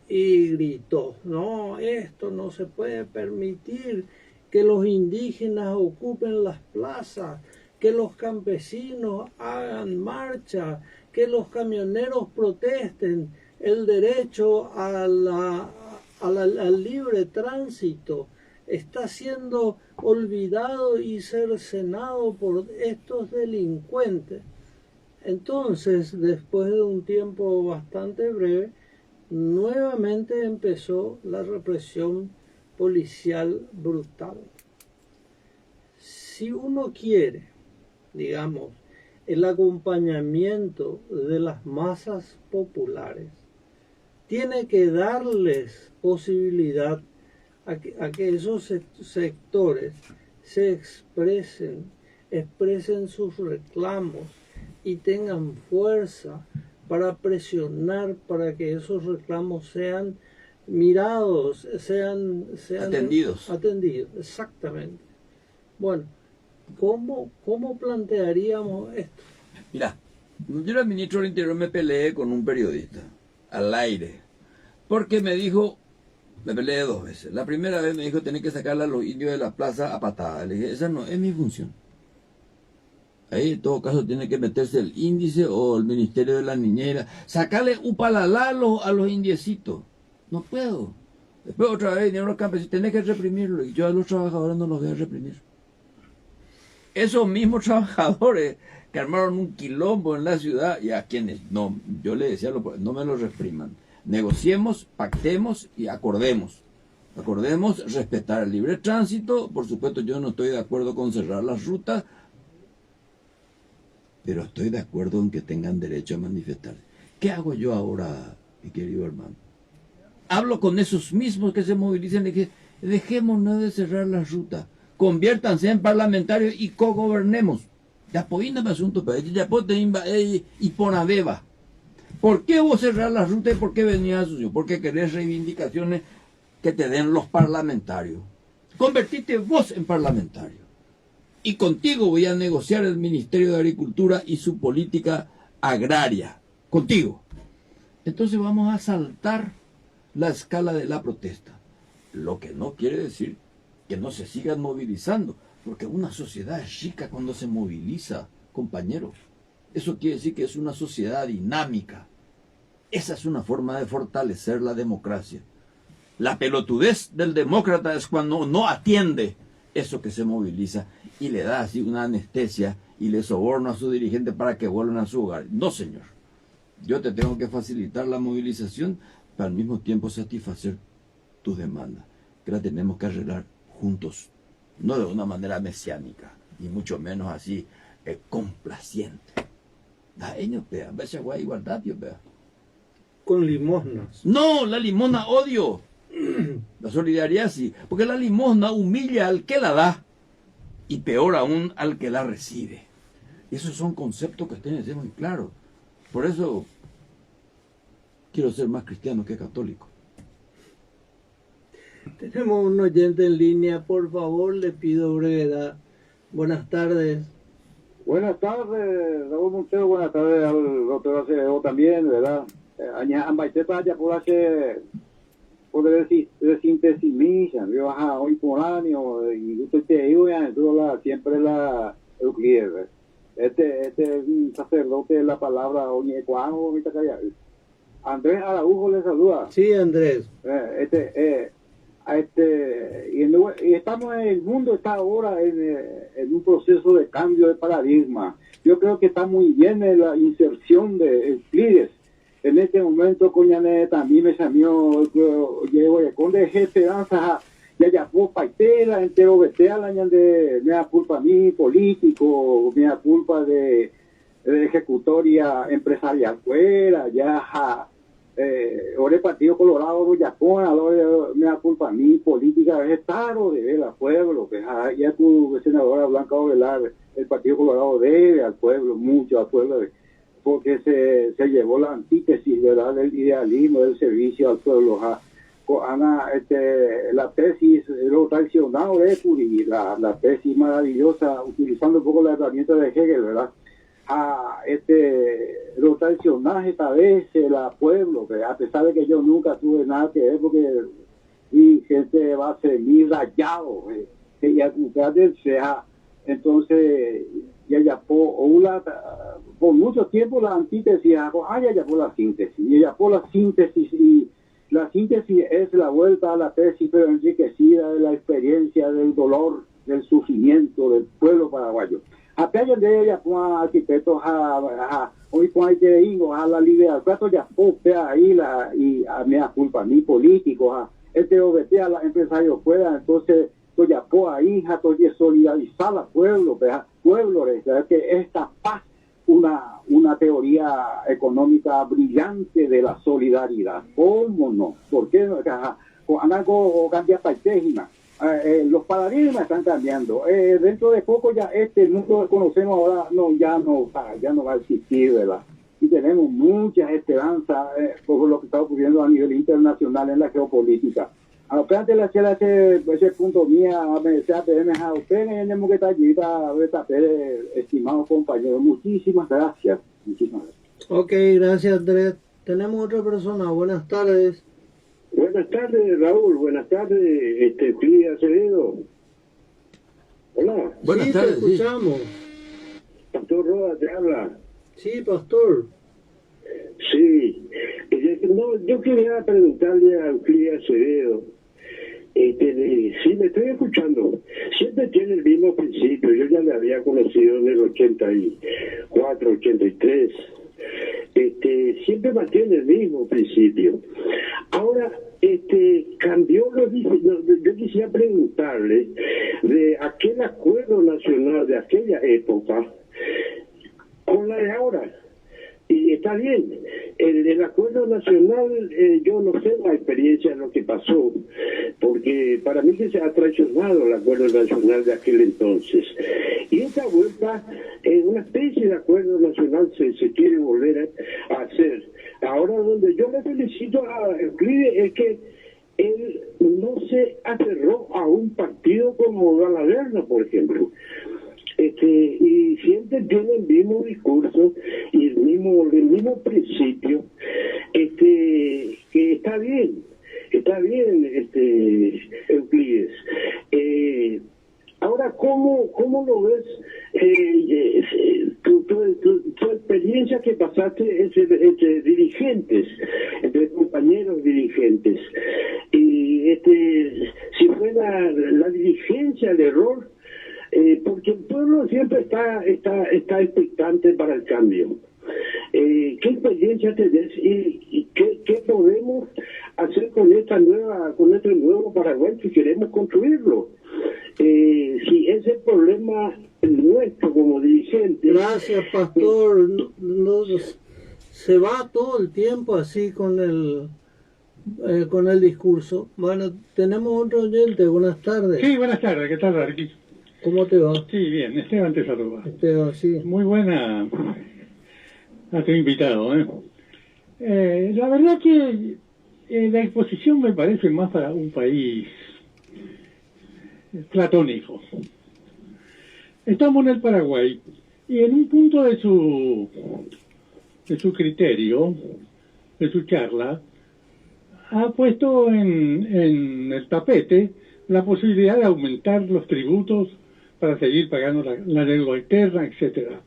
y gritó: no, esto no se puede permitir, que los indígenas ocupen las plazas, que los campesinos hagan marcha, que los camioneros protesten, el derecho al libre tránsito está siendo olvidado y cercenado por estos delincuentes. Entonces, después de un tiempo bastante breve, nuevamente empezó la represión policial brutal. Si uno quiere, digamos, el acompañamiento de las masas populares, tiene que darles posibilidad a que esos sectores se expresen sus reclamos y tengan fuerza para presionar para que esos reclamos sean mirados, sean atendidos. Exactamente. Bueno, ¿cómo plantearíamos esto? Mira, yo era ministro del Interior, me peleé con un periodista al aire, porque me peleé 2 veces. La primera vez me dijo: tenés que sacarle a los indios de la plaza a patadas. Le dije: esa no es mi función. Ahí en todo caso tiene que meterse el índice o el Ministerio de la Niñera, sacarle upalalá a los indiecitos. No puedo. Después otra vez vinieron los campesinos: tenés que reprimirlo, y yo a los trabajadores no los voy a reprimir. Esos mismos trabajadores que armaron un quilombo en la ciudad, y a quienes no, yo le decía: no me lo repriman, negociemos, pactemos y acordemos respetar el libre tránsito. Por supuesto, yo no estoy de acuerdo con cerrar las rutas, pero estoy de acuerdo en que tengan derecho a manifestar. ¿Qué hago yo ahora, mi querido hermano? Hablo con esos mismos que se movilizan y que dejémonos de cerrar las rutas, conviértanse en parlamentarios y cogobernemos. Ya poíname asunto, pero ya y ponabeba. ¿Por qué vos cerrar las rutas y por qué venías a suyo? Porque querés reivindicaciones que te den los parlamentarios. Convertiste vos en parlamentario. y contigo voy a negociar el Ministerio de Agricultura y su política agraria. Contigo. Entonces vamos a saltar la escala de la protesta. Lo que no quiere decir que no se sigan movilizando, porque una sociedad es rica cuando se moviliza, compañero. Eso quiere decir que es una sociedad dinámica. Esa es una forma de fortalecer la democracia. La pelotudez del demócrata es cuando no atiende eso que se moviliza y le da así una anestesia y le soborna a su dirigente para que vuelvan a su hogar. No, señor. Yo te tengo que facilitar la movilización para al mismo tiempo satisfacer tus demandas, que la tenemos que arreglar juntos, no de una manera mesiánica, y mucho menos así complaciente. Da ellos, pea, veces guay igualdad, yo pea. Con limosnas. No, la limosna odio. La solidaridad sí, porque la limosna humilla al que la da y peor aún al que la recibe. Esos son conceptos que tienen que ser muy claros. Por eso quiero ser más cristiano que católico. Tenemos un oyente en línea, por favor, le pido brevedad. Buenas tardes. Buenas tardes, Raúl Montero, buenas tardes al doctor Acevedo también, ¿verdad? Ambaitepa ya por hacer poder síntesis misa, yo baja hoy por año y usted te digo ya siempre la Euclides. Este es un sacerdote de la palabra oñe cuando Andrés Araujo le saluda. Sí, Andrés. Y estamos en el mundo, está ahora en un proceso de cambio de paradigma. Yo creo que está muy bien la inserción de Euclides. En este momento, coñane, también me salió, llevo de conde esperanza, ya por paitera, entero vetea la de me da culpa a mí, político, me da culpa de ejecutoria empresarial fuera, ya, ahora el Partido Colorado, Japón, ahora me da culpa a mí, política vegetaro, debe al pueblo, ya tu senadora Blanca Ovelar, el Partido Colorado debe al pueblo, mucho al pueblo, porque se llevó la antítesis, ¿verdad?, del idealismo, del servicio al pueblo. La tesis, lo traicionado de Puri, la tesis maravillosa, utilizando un poco la herramienta de Hegel, ¿verdad? Lo traicionaje esta vez el pueblo, que a pesar de que yo nunca tuve nada que ver, porque y gente va a ser muy rayado, que ya sea, entonces ya por mucho tiempo la antítesis, ya por la síntesis, y ya por la síntesis, y la síntesis es la vuelta a la tesis, pero enriquecida de la experiencia, del dolor, del sufrimiento del pueblo paraguayo. Apenas de ella, arquitectos, hoy hay que ir a la libertad, ya ahí y a mi culpa, mi político, obedece a los empresarios fuera, entonces, ya ahí, solidarizar al pueblo, que esta paz, una teoría económica brillante de la solidaridad. ¿Cómo no? ¿Por qué no? Cambia paisejima. Los paradigmas están cambiando. Dentro de poco ya el mundo que conocemos ahora ya no va a existir, ¿verdad? Y tenemos muchas esperanzas por lo que está ocurriendo a nivel internacional en la geopolítica. Apenas le hacía ese punto mía, me sea a ustedes tenemos que estar allí estimados compañeros. Muchísimas gracias. Ok, gracias, Andrés. Tenemos otra persona. Buenas tardes. Buenas tardes, Raúl. Buenas tardes, Pili Acevedo. Hola. Buenas tardes. Te escuchamos. Pastor Roda te habla. Sí, pastor. Sí. Yo quería preguntarle a Euclides Acevedo. Sí, me estoy escuchando. Siempre tiene el mismo principio. Yo ya le había conocido en el 84, 83. Siempre mantiene el mismo principio. Ahora, cambió yo quisiera preguntarle de aquel acuerdo nacional de aquella época con la de ahora. Y está bien, el acuerdo nacional, yo no sé la experiencia de lo que pasó, porque para mí se ha traicionado el acuerdo nacional de aquel entonces. Y esta vuelta, una especie de acuerdo nacional se quiere volver a hacer. Ahora, donde yo le felicito a Euclides es que él no se aferró a un partido como Galaverna, por ejemplo. y siempre tiene el mismo discurso y el mismo principio, que está bien, Euclides. Ahora, ¿cómo lo ves? Tu experiencia que pasaste entre dirigentes, entre compañeros dirigentes, y si fue la dirigencia el error, porque el pueblo siempre está expectante para el cambio. ¿Qué experiencia tenés y qué podemos hacer con este nuevo Paraguay si queremos construirlo? Si ese problema nuestro como dirigente. Gracias, pastor. Se va todo el tiempo así con el discurso. Bueno, tenemos otro oyente. Buenas tardes. Sí, buenas tardes. ¿Qué tal, Arqui? ¿Cómo te va? Sí, bien. Esteban te saluda. Esteban, sí. Muy buena a tu invitado. La verdad que la exposición me parece más para un país platónico. Estamos en el Paraguay y en un punto de su criterio, de su charla, ha puesto en el tapete la posibilidad de aumentar los tributos para seguir pagando la deuda externa, etcétera.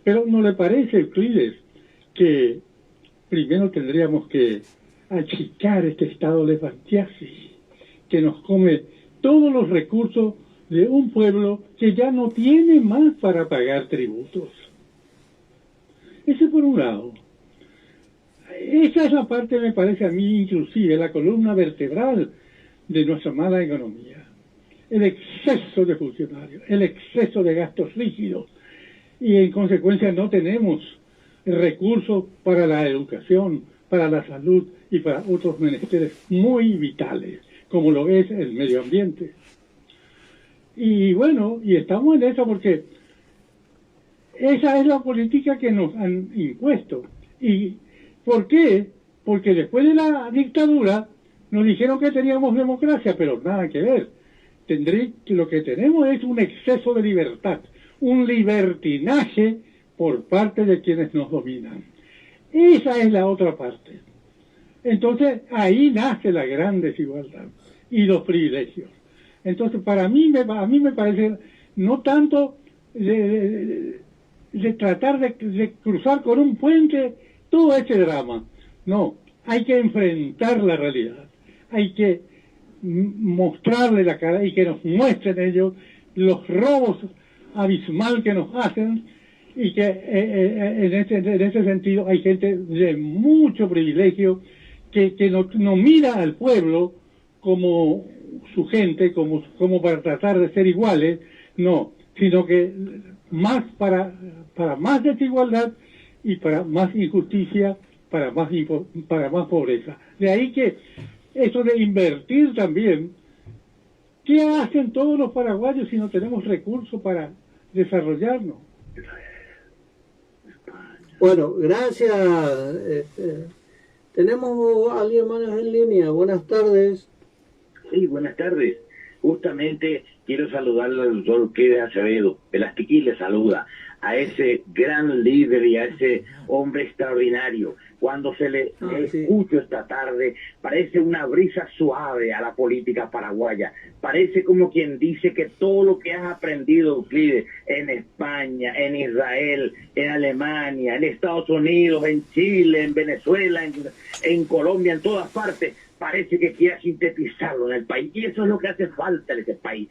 Pero ¿no le parece, Euclides, que primero tendríamos que achicar este estado de fantasía que nos come todos los recursos de un pueblo que ya no tiene más para pagar tributos? Ese por un lado. Esa es la parte, me parece a mí, inclusive, la columna vertebral de nuestra mala economía. El exceso de funcionarios, el exceso de gastos rígidos, y en consecuencia no tenemos recursos para la educación, para la salud y para otros menesteres muy vitales, como lo es el medio ambiente. Y bueno, y estamos en eso porque esa es la política que nos han impuesto. ¿Y por qué? Porque después de la dictadura nos dijeron que teníamos democracia, pero nada que ver. Lo que tenemos es un exceso de libertad, un libertinaje por parte de quienes nos dominan. Esa es la otra parte. Entonces ahí nace la gran desigualdad y los privilegios. Entonces a mí me parece no tanto de tratar de cruzar con un puente todo ese drama. No, hay que enfrentar la realidad. Hay que mostrarle la cara y que nos muestren ellos los robos abismal que nos hacen, y que en ese sentido hay gente de mucho privilegio que no mira al pueblo como su gente, como para tratar de ser iguales, no, sino que más para más desigualdad y para más injusticia, para más pobreza. De ahí que eso de invertir también, ¿qué hacen todos los paraguayos si no tenemos recursos para desarrollarnos? Bueno, gracias. Tenemos a alguien más en línea. Buenas tardes. Sí, buenas tardes. Justamente quiero saludarle al doctor Euclides Acevedo. Elastiquí le saluda a ese gran líder y a ese hombre extraordinario. Cuando se le escucho esta tarde, parece una brisa suave a la política paraguaya. Parece como quien dice que todo lo que has aprendido, Euclides, en España, en Israel, en Alemania, en Estados Unidos, en Chile, en Venezuela, en Colombia, en todas partes, parece que quieras sintetizarlo en el país. Y eso es lo que hace falta en ese país.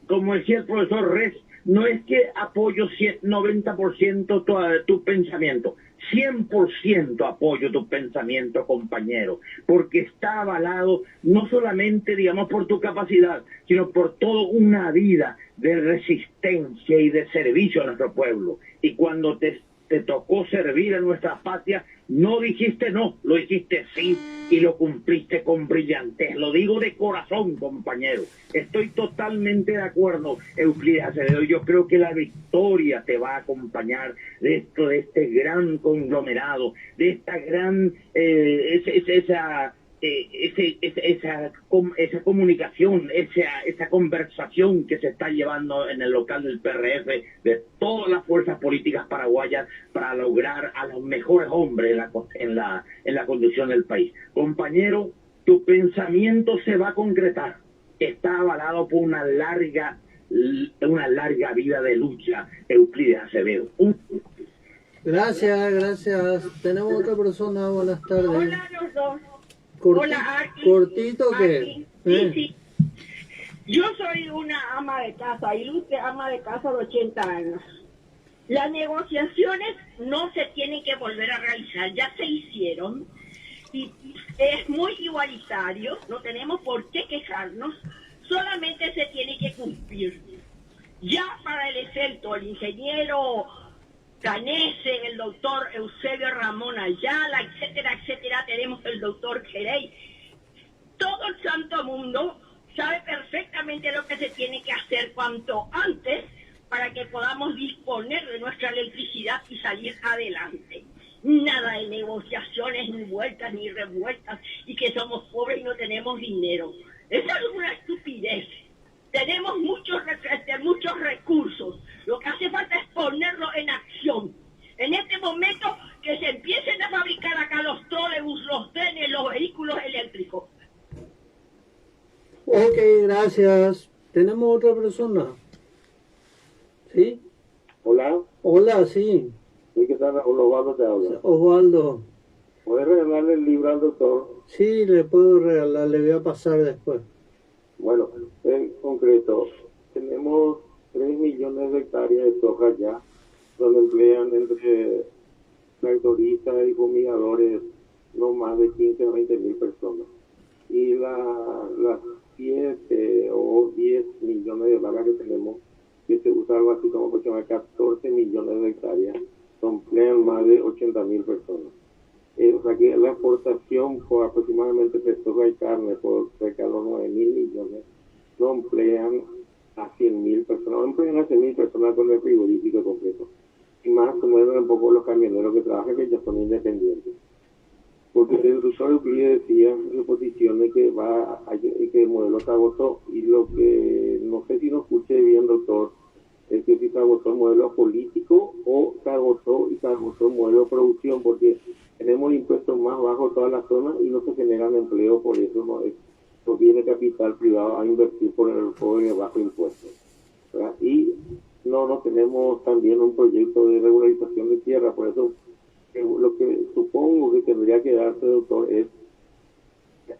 Como decía el profesor Res, no es que apoyo 90% tu pensamiento, 100% apoyo tu pensamiento, compañero, porque está avalado no solamente, digamos, por tu capacidad, sino por toda una vida de resistencia y de servicio a nuestro pueblo. Y cuando te tocó servir a nuestra patria, no dijiste no, lo dijiste sí y lo cumpliste con brillantez. Lo digo de corazón, compañero. Estoy totalmente de acuerdo, Euclides Acevedo. Yo creo que la victoria te va a acompañar de este gran conglomerado, de esta gran, esa esa comunicación, esa conversación que se está llevando en el local del PRF de todas las fuerzas políticas paraguayas para lograr a los mejores hombres en la conducción del país. Compañero, tu pensamiento se va a concretar. Está avalado por una larga vida de lucha, Euclides Acevedo. Gracias. Tenemos otra persona, buenas tardes. Hola los dos. Hola, Aki. ¿cortito qué? Aki. Sí. Yo soy una ama de casa, ilustre ama de casa de 80 años. Las negociaciones no se tienen que volver a realizar, ya se hicieron. Y es muy igualitario, no tenemos por qué quejarnos, solamente se tiene que cumplir. Ya para el efecto, el ingeniero Canese, el doctor Eusebio Ramón Ayala, etcétera, tenemos el doctor Gerey. Todo el santo mundo sabe perfectamente lo que se tiene que hacer cuanto antes para que podamos disponer de nuestra electricidad y salir adelante. Nada de negociaciones, ni vueltas, ni revueltas, y que somos pobres y no tenemos dinero. Esa es una estupidez. Tenemos muchos recursos. Lo que hace falta es ponerlo en acción. En este momento, que se empiecen a fabricar acá los trolebús, los trenes, los vehículos eléctricos. Ok, gracias. Tenemos otra persona. ¿Sí? Hola, Sí. ¿qué tal? Osvaldo te habla. Osvaldo. ¿Puedes regalarle el libro al doctor? Sí, le puedo regalar, le voy a pasar después. Bueno, en concreto, tenemos 3 millones de hectáreas de soja ya, donde emplean entre tractoristas y fumigadores no más de 15 o 20 mil personas. Y las 7 o 10 millones de vacas que tenemos, que se usa algo así como 14 millones de hectáreas, emplean más de 80 mil personas. O sea que la exportación por aproximadamente de soja y carne por cerca de los 9 mil millones no emplean a 100 mil personas, no emplean a 100 mil personas con el frigorífico completo. Y más se mueven un poco los camioneros que trabajan, que ya son independientes. Porque el doctor Euclides decía en posiciones que que el modelo se agotó, y lo que no sé si no escuché bien, doctor, es que si se agotó el modelo político o se agotó el modelo de producción, porque tenemos impuestos más bajos en toda la zona y no se generan empleo, por eso no viene capital privado a invertir por el bajo impuesto, ¿verdad? Y no tenemos también un proyecto de regularización de tierra, por eso lo que supongo que tendría que darse, doctor, es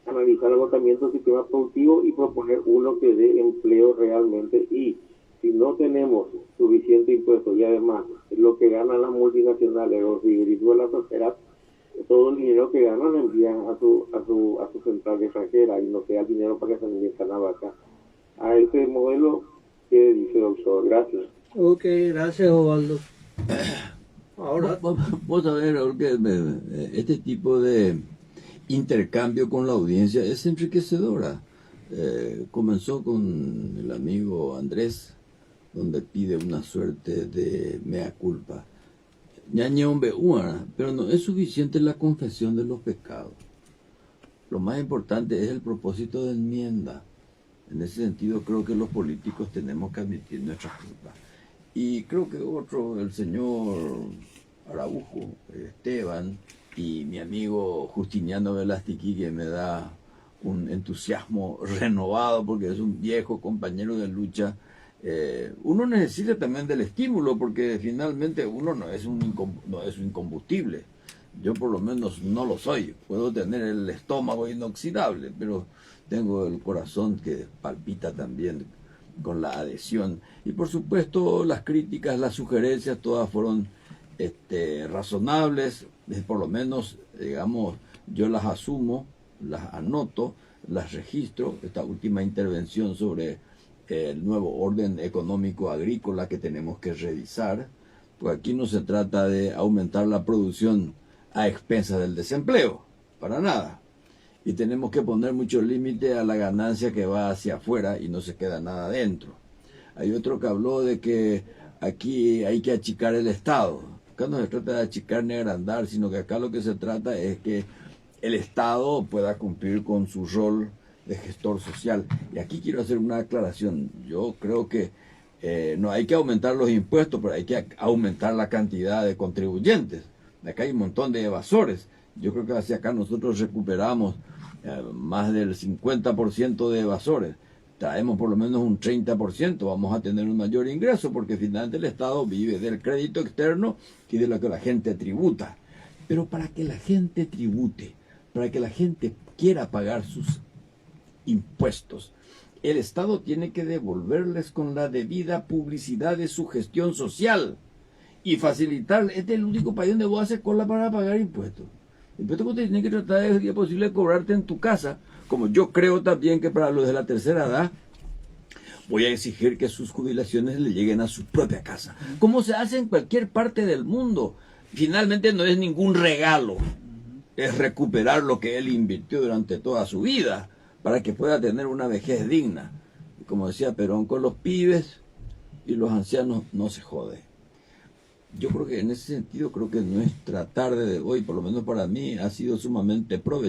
analizar el agotamiento del sistema productivo y proponer uno que dé empleo realmente. Y si no tenemos suficiente impuesto y además lo que ganan las multinacionales, los frigoríficos de la sociedad, todo el dinero que ganan lo envían a su central extranjera y no queda dinero para que se inviertan a vaca. A ese modelo, ¿qué dice, doctor? Gracias. Ok, gracias, Osvaldo. Ahora, Vamos a ver, Raúl, que este tipo de intercambio con la audiencia es enriquecedora. Comenzó con el amigo Andrés, donde pide una suerte de mea culpa. Pero no es suficiente la confesión de los pecados. Lo más importante es el propósito de enmienda. En ese sentido, creo que los políticos tenemos que admitir nuestras culpas. Y creo que el señor Araujo, Esteban, y mi amigo Justiniano Velastiqui, que me da un entusiasmo renovado porque es un viejo compañero de lucha. Uno necesita también del estímulo, porque finalmente uno no es un incombustible. Yo por lo menos no lo soy. Puedo tener el estómago inoxidable, pero tengo el corazón que palpita también con la adhesión. Y por supuesto las críticas, las sugerencias, todas fueron razonables. Por lo menos, digamos, yo las asumo, las anoto, las registro. Esta última intervención sobre el nuevo orden económico agrícola que tenemos que revisar, pues aquí no se trata de aumentar la producción a expensas del desempleo, para nada. Y tenemos que poner mucho límite a la ganancia que va hacia afuera y no se queda nada adentro. Hay otro que habló de que aquí hay que achicar el Estado. Acá no se trata de achicar ni agrandar, sino que acá lo que se trata es que el Estado pueda cumplir con su rol de gestor social. Y aquí quiero hacer una aclaración. Yo creo que no hay que aumentar los impuestos, pero hay que aumentar la cantidad de contribuyentes. Acá hay un montón de evasores. Yo creo que hacia acá nosotros recuperamos más del 50% de evasores. Traemos por lo menos un 30%, vamos a tener un mayor ingreso, porque finalmente el Estado vive del crédito externo y de lo que la gente tributa. Pero para que la gente tribute, para que la gente quiera pagar sus impuestos, el Estado tiene que devolverles con la debida publicidad de su gestión social y facilitar. Este es el único país donde vos haces cola para pagar impuestos. Impuestos que te tienen que tratar de que es posible cobrarte en tu casa, como yo creo también que para los de la tercera edad voy a exigir que sus jubilaciones le lleguen a su propia casa, como se hace en cualquier parte del mundo. Finalmente no es ningún regalo, es recuperar lo que él invirtió durante toda su vida para que pueda tener una vejez digna. Y como decía Perón, con los pibes y los ancianos no se jode. Yo creo que en ese sentido, creo que nuestra tarde de hoy, por lo menos para mí, ha sido sumamente provechosa.